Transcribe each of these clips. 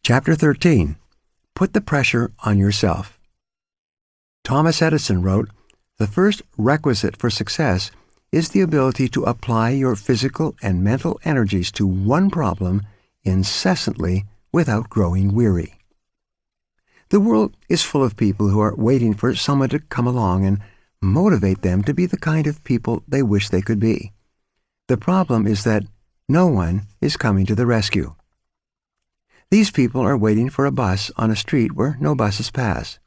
Chapter 13. Put the pressure on yourself. Thomas Edison wrote, "The first requisite for success is the ability to apply your physical and mental energies to one problem incessantly without growing weary." The world is full of people who are waiting for someone to come along and motivate them to be the kind of people they wish they could be. The problem is that no one is coming to the rescue. These people are waiting for a bus on a street where no buses pass.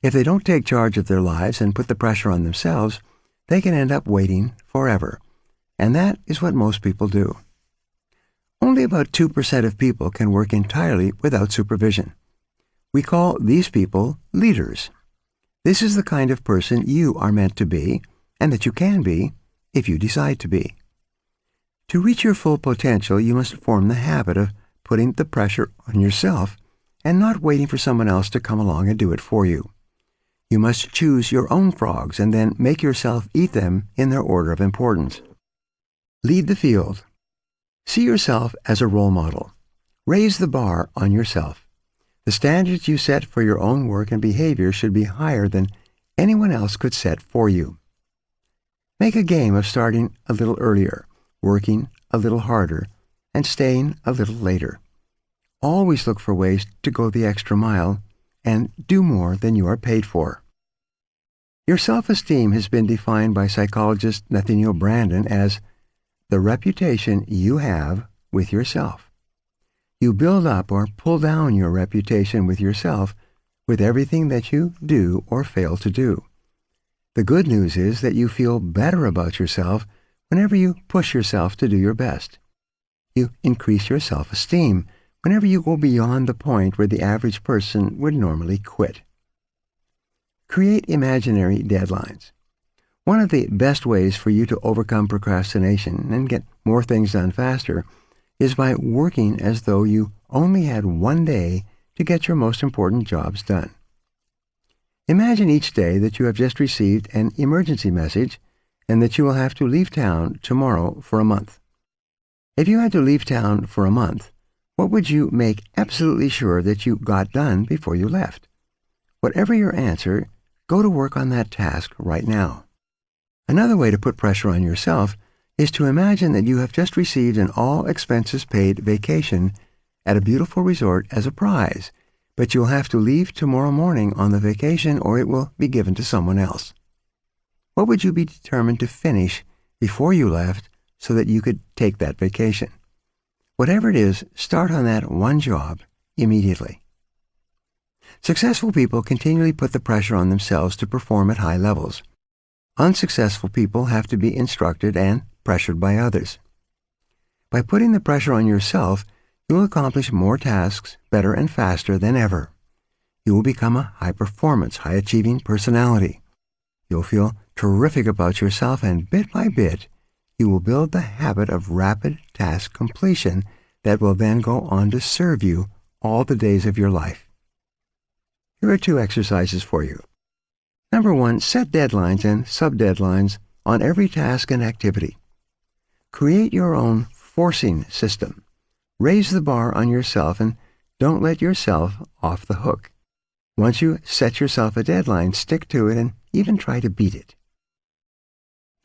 If they don't take charge of their lives and put the pressure on themselves, they can end up waiting forever. And that is what most people do. Only about 2% of people can work entirely without supervision. We call these people leaders. This is the kind of person you are meant to be, and that you can be if you decide to be. To reach your full potential, you must form the habit of putting the pressure on yourself and not waiting for someone else to come along and do it for you. You must choose your own frogs and then make yourself eat them in their order of importance. Lead the field. See yourself as a role model. Raise the bar on yourself. The standards you set for your own work and behavior should be higher than anyone else could set for you. Make a game of starting a little earlier, working a little harder, and staying a little later. Always look for ways to go the extra mile and do more than you are paid for. Your self-esteem has been defined by psychologist Nathaniel Branden as the reputation you have with yourself. You build up or pull down your reputation with yourself with everything that you do or fail to do. The good news is that you feel better about yourself whenever you push yourself to do your best. You increase your self-esteem whenever you go beyond the point where the average person would normally quit. Create imaginary deadlines. One of the best ways for you to overcome procrastination and get more things done faster is by working as though you only had one day to get your most important jobs done. Imagine each day that you have just received an emergency message and that you will have to leave town tomorrow for a month. If you had to leave town for a month, what would you make absolutely sure that you got done before you left? Whatever your answer, go to work on that task right now. Another way to put pressure on yourself is to imagine that you have just received an all-expenses-paid vacation at a beautiful resort as a prize, but you'll have to leave tomorrow morning on the vacation or it will be given to someone else. What would you be determined to finish before you left so that you could take that vacation? Whatever it is, start on that one job immediately. Successful people continually put the pressure on themselves to perform at high levels. Unsuccessful people have to be instructed and pressured by others. By putting the pressure on yourself, you will accomplish more tasks better and faster than ever. You will become a high-performance, high-achieving personality. You'll feel terrific about yourself, and bit by bit, you will build the habit of rapid task completion that will then go on to serve you all the days of your life. Here are 2 exercises for you. Number 1, set deadlines and sub-deadlines on every task and activity. Create your own forcing system. Raise the bar on yourself and don't let yourself off the hook. Once you set yourself a deadline, stick to it and even try to beat it.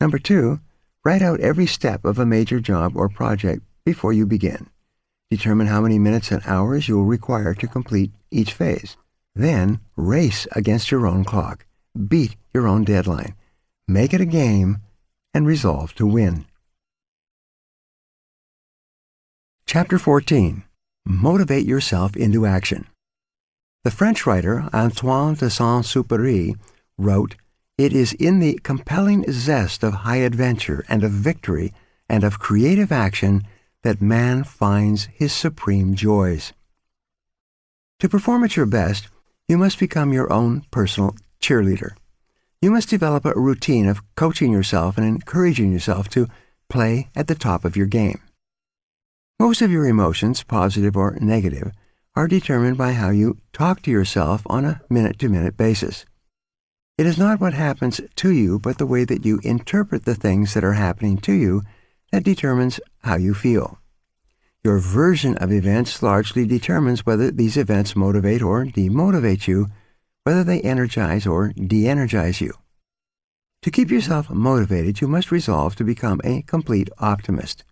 Number 2, write out every step of a major job or project before you begin. Determine how many minutes and hours you will require to complete each phase. Then race against your own clock. Beat your own deadline. Make it a game and resolve to win. Chapter 14. Motivate yourself into action. The French writer Antoine de Saint-Exupéry wrote, "It is in the compelling zest of high adventure and of victory and of creative action that man finds his supreme joys." To perform at your best, you must become your own personal cheerleader. You must develop a routine of coaching yourself and encouraging yourself to play at the top of your game. Most of your emotions, positive or negative, are determined by how you talk to yourself on a minute-to-minute basis. It is not what happens to you, but the way that you interpret the things that are happening to you that determines how you feel. Your version of events largely determines whether these events motivate or demotivate you, whether they energize or de-energize you. To keep yourself motivated, you must resolve to become a complete optimist.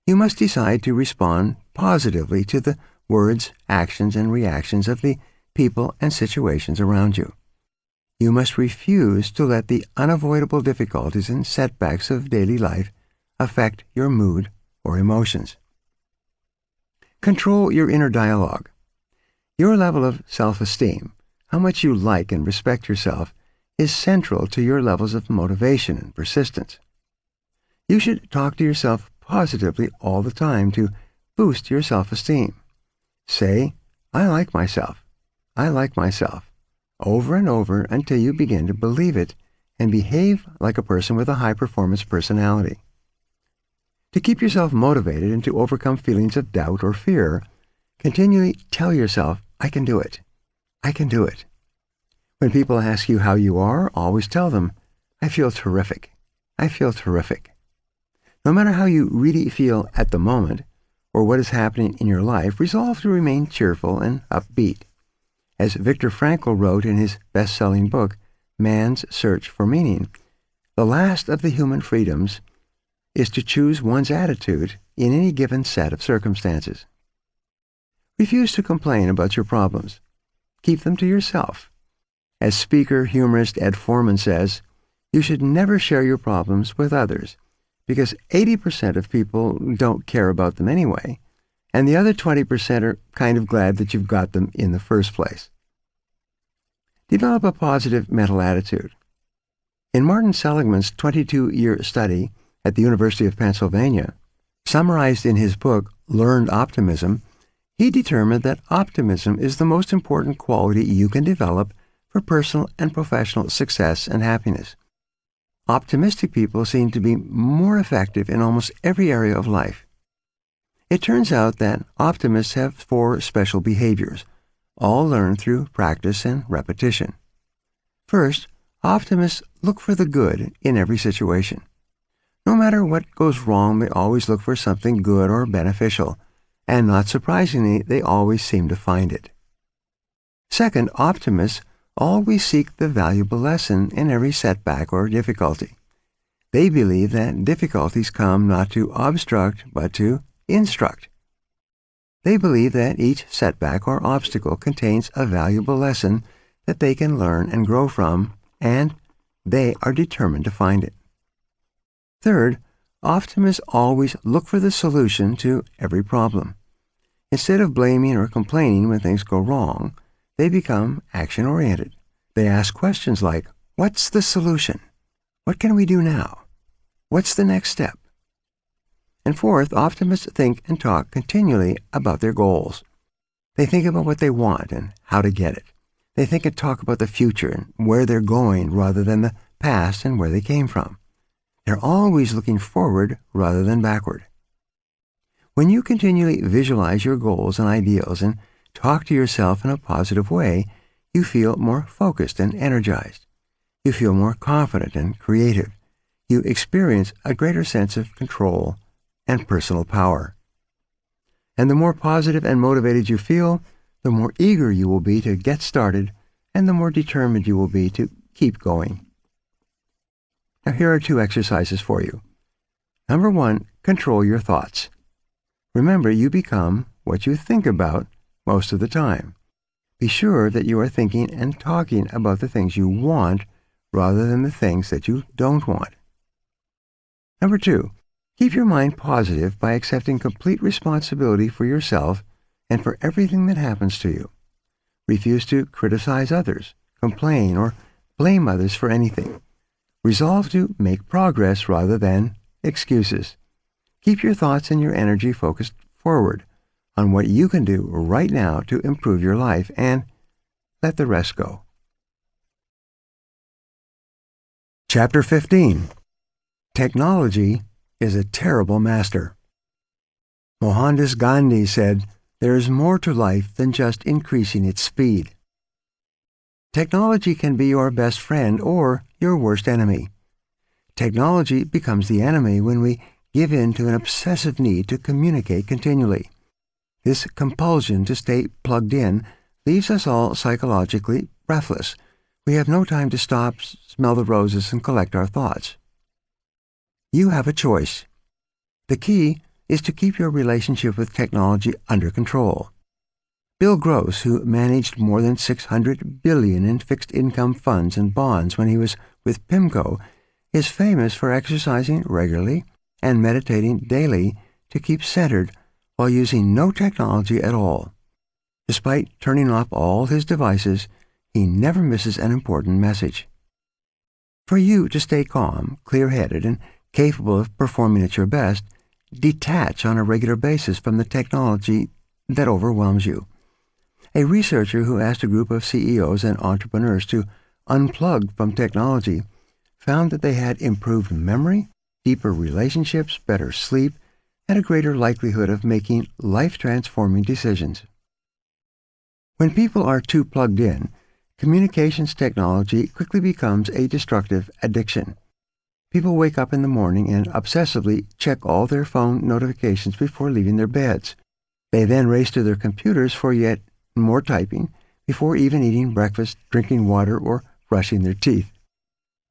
You must decide to respond positively to the words, actions, and reactions of the people and situations around you. You must refuse to let the unavoidable difficulties and setbacks of daily life affect your mood or emotions. Control your inner dialogue. Your level of self-esteem, how much you like and respect yourself, is central to your levels of motivation and persistence. You should talk to yourself positively all the time to boost your self-esteem. Say, "I like myself. I like myself," over and over until you begin to believe it and behave like a person with a high-performance personality. To keep yourself motivated and to overcome feelings of doubt or fear, continually tell yourself, "I can do it. I can do it." When people ask you how you are, always tell them, "I feel terrific. I feel terrific." No matter how you really feel at the moment, or what is happening in your life, resolve to remain cheerful and upbeat. As Viktor Frankl wrote in his best-selling book, Man's Search for Meaning, the last of the human freedoms is to choose one's attitude in any given set of circumstances. Refuse to complain about your problems. Keep them to yourself. As speaker, humorist Ed Foreman says, you should never share your problems with others, because 80% of people don't care about them anyway, and the other 20% are kind of glad that you've got them in the first place. Develop a positive mental attitude. In Martin Seligman's 22-year study at the University of Pennsylvania, summarized in his book, Learned Optimism, he determined that optimism is the most important quality you can develop for personal and professional success and happiness. Optimistic people seem to be more effective in almost every area of life. It turns out that optimists have 4 special behaviors, all learned through practice and repetition. First, optimists look for the good in every situation. No matter what goes wrong, they always look for something good or beneficial, and not surprisingly, they always seem to find it. Second, optimists always seek the valuable lesson in every setback or difficulty. They believe that difficulties come not to obstruct, but to instruct. They believe that each setback or obstacle contains a valuable lesson that they can learn and grow from, and they are determined to find it. Third, optimists always look for the solution to every problem. Instead of blaming or complaining when things go wrong, they become action-oriented. They ask questions like, "What's the solution? What can we do now? What's the next step?" And fourth, optimists think and talk continually about their goals. They think about what they want and how to get it. They think and talk about the future and where they're going rather than the past and where they came from. They're always looking forward rather than backward. When you continually visualize your goals and ideals and talk to yourself in a positive way, you feel more focused and energized. You feel more confident and creative. You experience a greater sense of control and personal power. And the more positive and motivated you feel, the more eager you will be to get started, and the more determined you will be to keep going. Now here are 2 exercises for you. Number 1, control your thoughts. Remember, you become what you think about most of the time. Be sure that you are thinking and talking about the things you want rather than the things that you don't want. Number 2, keep your mind positive by accepting complete responsibility for yourself and for everything that happens to you. Refuse to criticize others, complain, or blame others for anything. Resolve to make progress rather than excuses. Keep your thoughts and your energy focused forward on what you can do right now to improve your life, and let the rest go. Chapter 15. Technology is a terrible master. Mohandas Gandhi said, "There is more to life than just increasing its speed." Technology can be your best friend or your worst enemy. Technology becomes the enemy when we give in to an obsessive need to communicate continually. This compulsion to stay plugged in leaves us all psychologically breathless. We have no time to stop, smell the roses, and collect our thoughts. You have a choice. The key is to keep your relationship with technology under control. Bill Gross, who managed more than $600 billion in fixed income funds and bonds when he was with PIMCO, is famous for exercising regularly and meditating daily to keep centered while using no technology at all. Despite turning off all his devices, he never misses an important message. For you to stay calm, clear-headed, and capable of performing at your best, detach on a regular basis from the technology that overwhelms you. A researcher who asked a group of CEOs and entrepreneurs to unplug from technology found that they had improved memory, deeper relationships, better sleep, and a greater likelihood of making life-transforming decisions. When people are too plugged in, communications technology quickly becomes a destructive addiction. People wake up in the morning and obsessively check all their phone notifications before leaving their beds. They then race to their computers for yet more typing before even eating breakfast, drinking water, or brushing their teeth.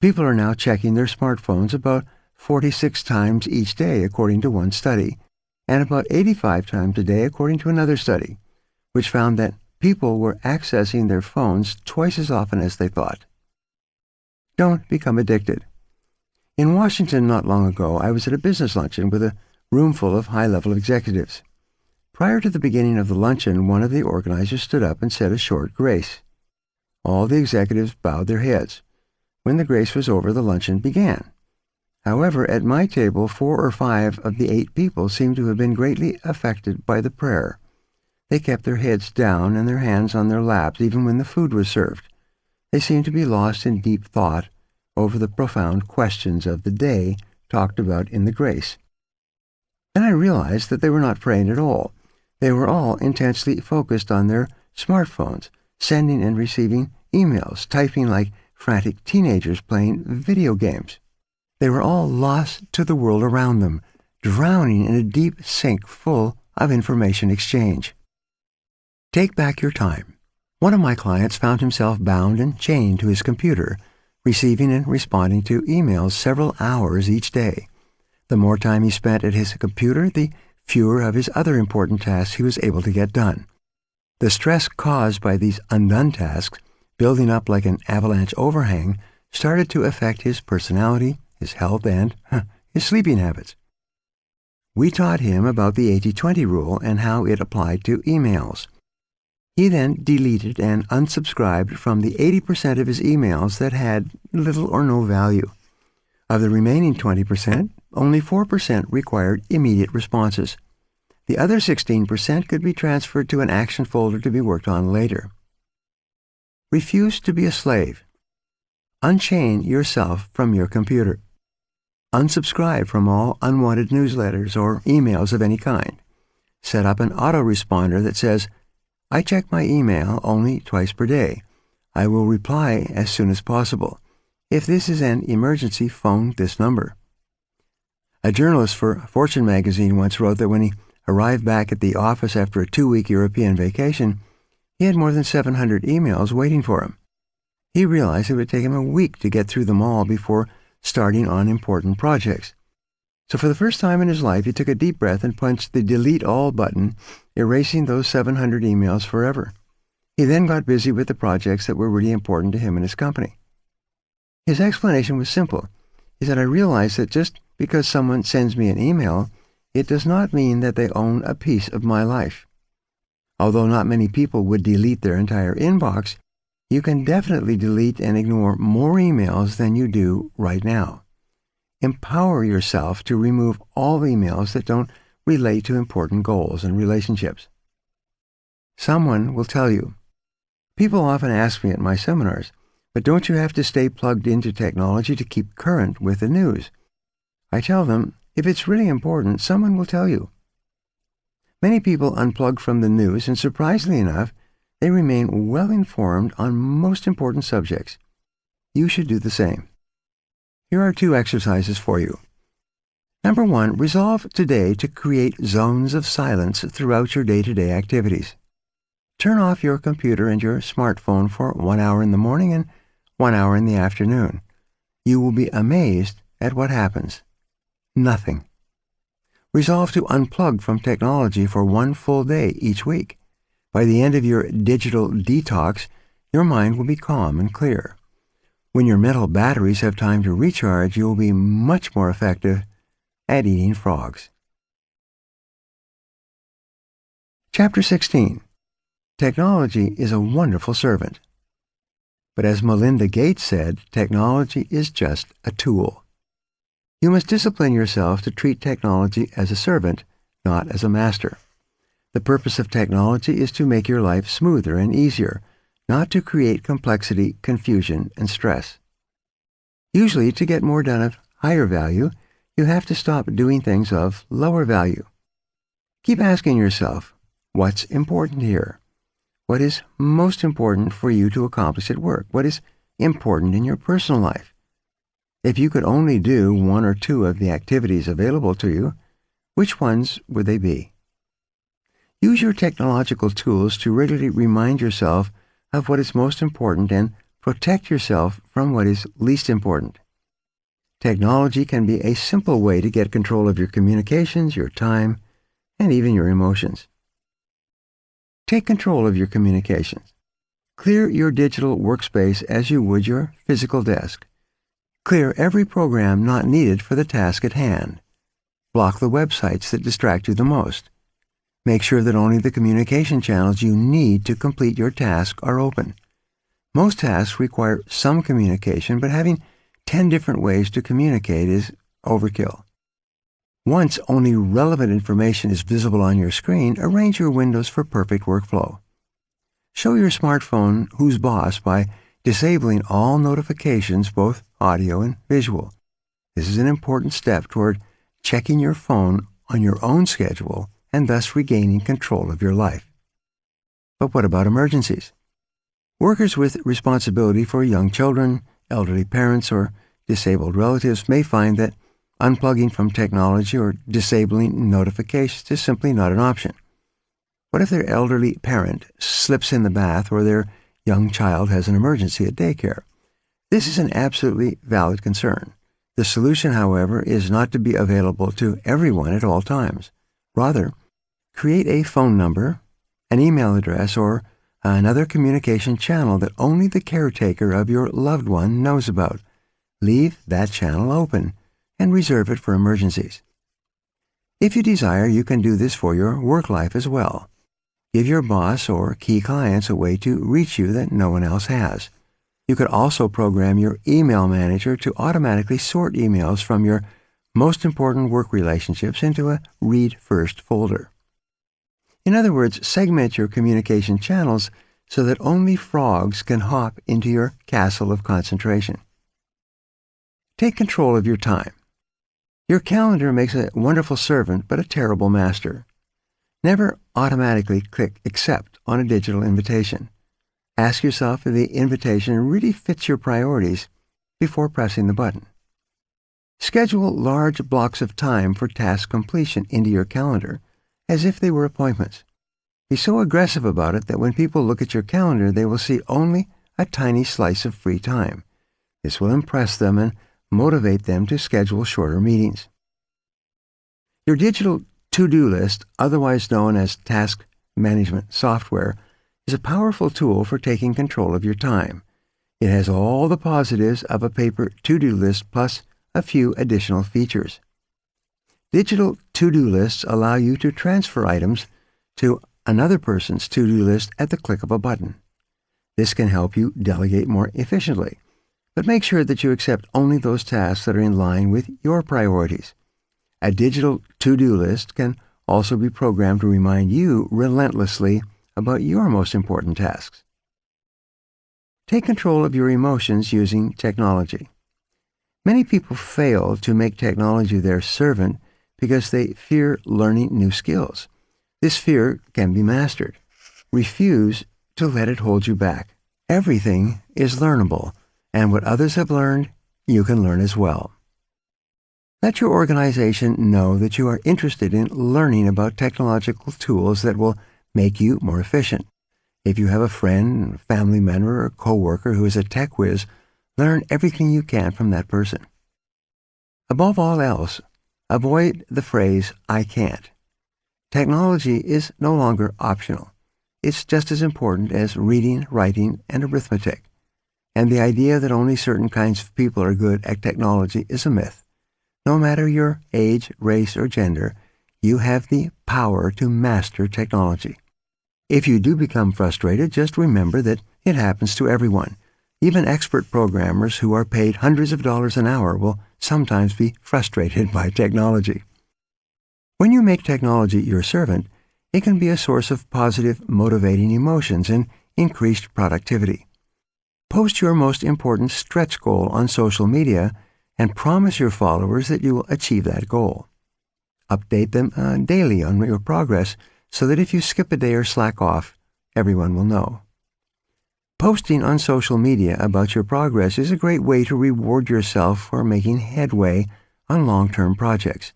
People are now checking their smartphones about 46 times each day, according to one study, and about 85 times a day, according to another study, which found that people were accessing their phones twice as often as they thought. Don't become addicted. In Washington not long ago, I was at a business luncheon with a room full of high-level executives. Prior to the beginning of the luncheon, one of the organizers stood up and said a short grace. All the executives bowed their heads. When the grace was over, the luncheon began. However, at my table, 4 or 5 of the 8 people seemed to have been greatly affected by the prayer. They kept their heads down and their hands on their laps even when the food was served. They seemed to be lost in deep thought over the profound questions of the day talked about in the grace. Then I realized that they were not praying at all. They were all intensely focused on their smartphones, sending and receiving emails, typing like frantic teenagers playing video games. They were all lost to the world around them, drowning in a deep sink full of information exchange. Take back your time. One of my clients found himself bound and chained to his computer, receiving and responding to emails several hours each day. The more time he spent at his computer, the fewer of his other important tasks he was able to get done. The stress caused by these undone tasks, building up like an avalanche overhang, started to affect his personality, his health, and his sleeping habits. We taught him about the 80-20 rule and how it applied to emails. He then deleted and unsubscribed from the 80% of his emails that had little or no value. Of the remaining 20%, only 4% required immediate responses. The other 16% could be transferred to an action folder to be worked on later. Refuse to be a slave. Unchain yourself from your computer. Unsubscribe from all unwanted newsletters or emails of any kind. Set up an autoresponder that says, "I check my email only twice per day. I will reply as soon as possible. If this is an emergency, phone this number." A journalist for Fortune magazine once wrote that when he arrived back at the office after a 2-week European vacation, he had more than 700 emails waiting for him. He realized it would take him a week to get through them all before starting on important projects. So for the first time in his life, he took a deep breath and punched the delete all button, erasing those 700 emails forever. He then got busy with the projects that were really important to him and his company. His explanation was simple. He said, "I realize that just because someone sends me an email, it does not mean that they own a piece of my life. Although not many people would delete their entire inbox, you can definitely delete and ignore more emails than you do right now. Empower yourself to remove all emails that don't relate to important goals and relationships." Someone will tell you. People often ask me at my seminars, "But don't you have to stay plugged into technology to keep current with the news?" I tell them, if it's really important, someone will tell you. Many people unplug from the news, and surprisingly enough, they remain well-informed on most important subjects. You should do the same. Here are 2 exercises for you. Number 1, resolve today to create zones of silence throughout your day-to-day activities. Turn off your computer and your smartphone for 1 hour in the morning and 1 hour in the afternoon. You will be amazed at what happens. Nothing. Resolve to unplug from technology for 1 full day each week. By the end of your digital detox, your mind will be calm and clear. When your mental batteries have time to recharge, you will be much more effective at eating frogs. Chapter 16. Technology is a wonderful servant. But as Melinda Gates said, technology is just a tool. You must discipline yourself to treat technology as a servant, not as a master. The purpose of technology is to make your life smoother and easier, not to create complexity, confusion, and stress. Usually, to get more done of higher value, you have to stop doing things of lower value. Keep asking yourself, what's important here? What is most important for you to accomplish at work? What is important in your personal life? If you could only do 1 or 2 of the activities available to you, which ones would they be? Use your technological tools to regularly remind yourself of what is most important and protect yourself from what is least important. Technology can be a simple way to get control of your communications, your time, and even your emotions. Take control of your communications. Clear your digital workspace as you would your physical desk. Clear every program not needed for the task at hand. Block the websites that distract you the most. Make sure that only the communication channels you need to complete your task are open. Most tasks require some communication, but having 10 different ways to communicate is overkill. Once only relevant information is visible on your screen, arrange your windows for perfect workflow. Show your smartphone who's boss by disabling all notifications, both audio and visual. This is an important step toward checking your phone on your own schedule and thus regaining control of your life. But what about emergencies? Workers with responsibility for young children, elderly parents, or disabled relatives may find that unplugging from technology or disabling notifications is simply not an option. What if their elderly parent slips in the bath or their young child has an emergency at daycare? This is an absolutely valid concern. The solution, however, is not to be available to everyone at all times. Rather, create a phone number, an email address, or another communication channel that only the caretaker of your loved one knows about. Leave that channel open and reserve it for emergencies. If you desire, you can do this for your work life as well. Give your boss or key clients a way to reach you that no one else has. You could also program your email manager to automatically sort emails from your most important work relationships into a Read First folder. In other words, segment your communication channels so that only frogs can hop into your castle of concentration. Take control of your time. Your calendar makes a wonderful servant but a terrible master. Never automatically click Accept on a digital invitation. Ask yourself if the invitation really fits your priorities before pressing the button. Schedule large blocks of time for task completion into your calendar as if they were appointments. Be so aggressive about it that when people look at your calendar, they will see only a tiny slice of free time. This will impress them and motivate them to schedule shorter meetings. Your digital to-do list, otherwise known as task management software, is a powerful tool for taking control of your time. It has all the positives of a paper to-do list plus a few additional features. Digital to-do lists allow you to transfer items to another person's to-do list at the click of a button. This can help you delegate more efficiently, but make sure that you accept only those tasks that are in line with your priorities. A digital to-do list can also be programmed to remind you relentlessly about your most important tasks. Take control of your emotions using technology. Many people fail to make technology their servant because they fear learning new skills. This fear can be mastered. Refuse to let it hold you back. Everything is learnable, and what others have learned, you can learn as well. Let your organization know that you are interested in learning about technological tools that will make you more efficient. If you have a friend, family member, or coworker who is a tech whiz, learn everything you can from that person. Above all else, avoid the phrase, "I can't." Technology is no longer optional. It's just as important as reading, writing, and arithmetic. And the idea that only certain kinds of people are good at technology is a myth. No matter your age, race, or gender, you have the power to master technology. If you do become frustrated, just remember that it happens to everyone. Even expert programmers who are paid hundreds of dollars an hour will sometimes be frustrated by technology. When you make technology your servant, it can be a source of positive, motivating emotions and increased productivity. Post your most important stretch goal on social media and promise your followers that you will achieve that goal. Update them daily on your progress so that if you skip a day or slack off, everyone will know. Posting on social media about your progress is a great way to reward yourself for making headway on long-term projects.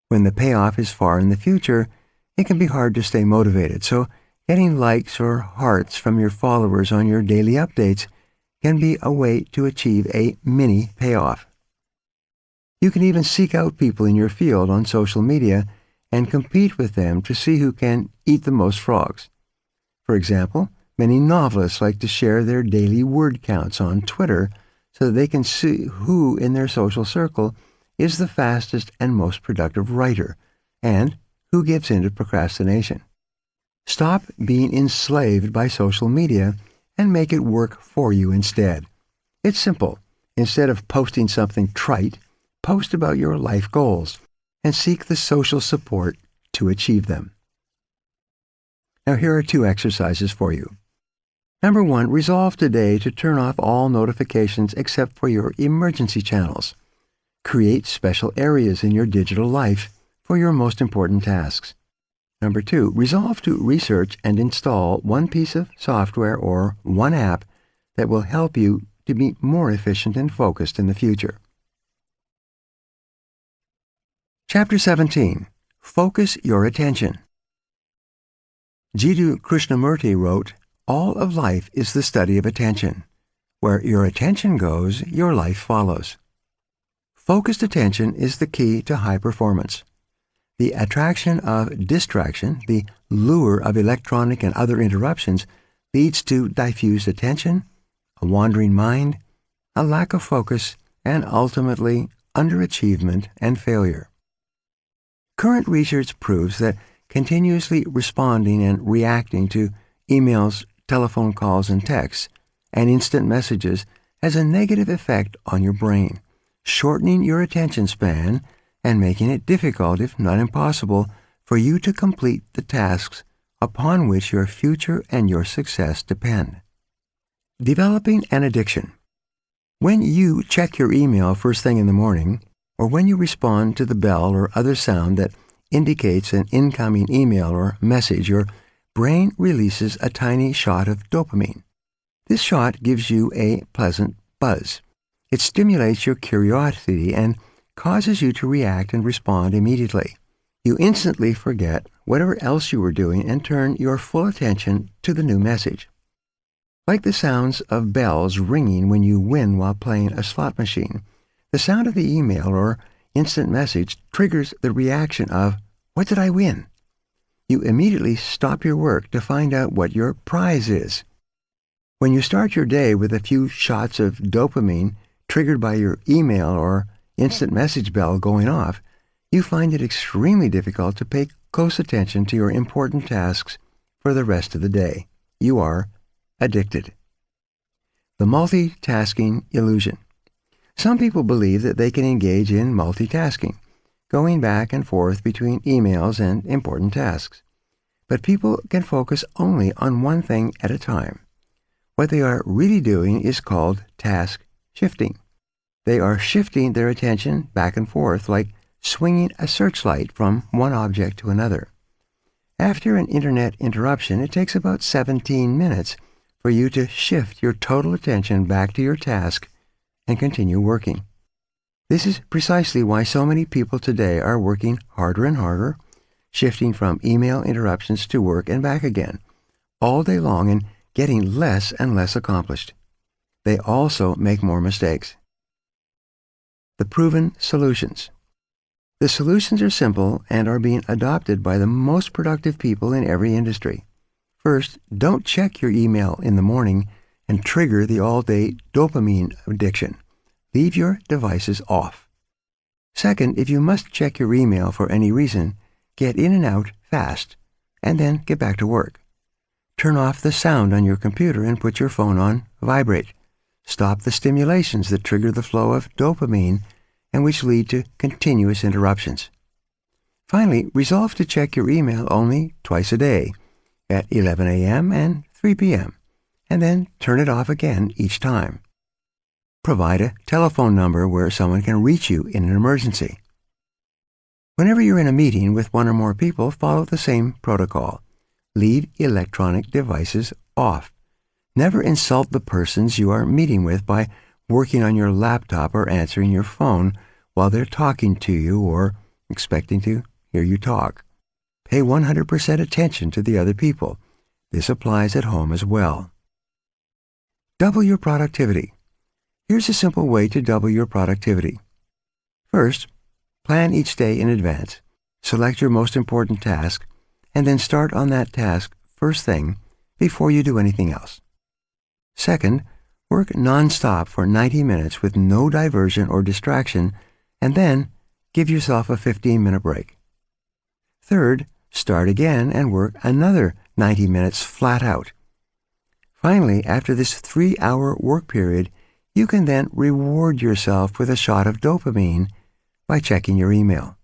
When the payoff is far in the future, it can be hard to stay motivated, so getting likes or hearts from your followers on your daily updates can be a way to achieve a mini payoff. You can even seek out people in your field on social media and compete with them to see who can eat the most frogs. For example, many novelists like to share their daily word counts on Twitter so that they can see who in their social circle is the fastest and most productive writer, and who gives in to procrastination. Stop being enslaved by social media and make it work for you instead. It's simple. Instead of posting something trite, post about your life goals and seek the social support to achieve them. Now here are 2 exercises for you. Number 1, resolve today to turn off all notifications except for your emergency channels. Create special areas in your digital life for your most important tasks. Number 2, resolve to research and install one piece of software or one app that will help you to be more efficient and focused in the future. Chapter 17. Focus your attention. Jiddu Krishnamurti wrote, "All of life is the study of attention. Where your attention goes, your life follows." Focused attention is the key to high performance. The attraction of distraction, the lure of electronic and other interruptions, leads to diffused attention, a wandering mind, a lack of focus, and ultimately underachievement and failure. Current research proves that continuously responding and reacting to emails, telephone calls, and texts, and instant messages has a negative effect on your brain, shortening your attention span and making it difficult, if not impossible, for you to complete the tasks upon which your future and your success depend. Developing an addiction. When you check your email first thing in the morning, or when you respond to the bell or other sound that indicates an incoming email or message, your brain releases a tiny shot of dopamine. This shot gives you a pleasant buzz. It stimulates your curiosity and causes you to react and respond immediately. You instantly forget whatever else you were doing and turn your full attention to the new message. Like the sounds of bells ringing when you win while playing a slot machine, the sound of the email or instant message triggers the reaction of, "What did I win?" You immediately stop your work to find out what your prize is. When you start your day with a few shots of dopamine triggered by your email or instant message bell going off, you find it extremely difficult to pay close attention to your important tasks for the rest of the day. You are addicted. The multitasking illusion. Some people believe that they can engage in multitasking, going back and forth between emails and important tasks. But people can focus only on one thing at a time. What they are really doing is called task shifting. They are shifting their attention back and forth like swinging a searchlight from one object to another. After an internet interruption, it takes about 17 minutes for you to shift your total attention back to your task and continue working. This is precisely why so many people today are working harder and harder, shifting from email interruptions to work and back again, all day long and getting less and less accomplished. They also make more mistakes. The proven solutions. The solutions are simple and are being adopted by the most productive people in every industry. First, don't check your email in the morning and trigger the all-day dopamine addiction. Leave your devices off. Second, if you must check your email for any reason, get in and out fast, and then get back to work. Turn off the sound on your computer and put your phone on vibrate. Stop the stimulations that trigger the flow of dopamine and which lead to continuous interruptions. Finally, resolve to check your email only twice a day, at 11 a.m. and 3 p.m., and then turn it off again each time. Provide a telephone number where someone can reach you in an emergency. Whenever you're in a meeting with one or more people, follow the same protocol. Leave electronic devices off. Never insult the persons you are meeting with by working on your laptop or answering your phone while they're talking to you or expecting to hear you talk. Pay 100% attention to the other people. This applies at home as well. Double your productivity. Here's a simple way to double your productivity. First, plan each day in advance. Select your most important task, and then start on that task first thing before you do anything else. Second, work non-stop for 90 minutes with no diversion or distraction, and then give yourself a 15-minute break. Third, start again and work another 90 minutes flat out. Finally, after this 3-hour work period, you can then reward yourself with a shot of dopamine by checking your email.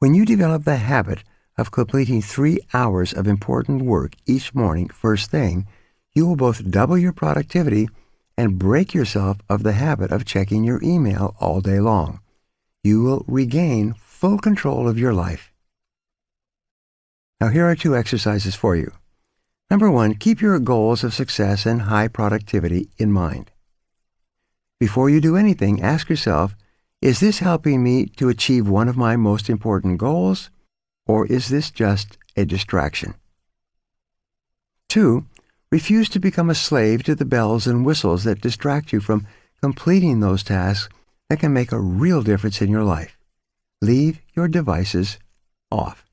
When you develop the habit of completing 3 hours of important work each morning first thing, you will both double your productivity and break yourself of the habit of checking your email all day long. You will regain full control of your life. Now here are 2 exercises for you. Number 1, keep your goals of success and high productivity in mind. Before you do anything, ask yourself, is this helping me to achieve one of my most important goals, or is this just a distraction? 2, refuse to become a slave to the bells and whistles that distract you from completing those tasks that can make a real difference in your life. Leave your devices off.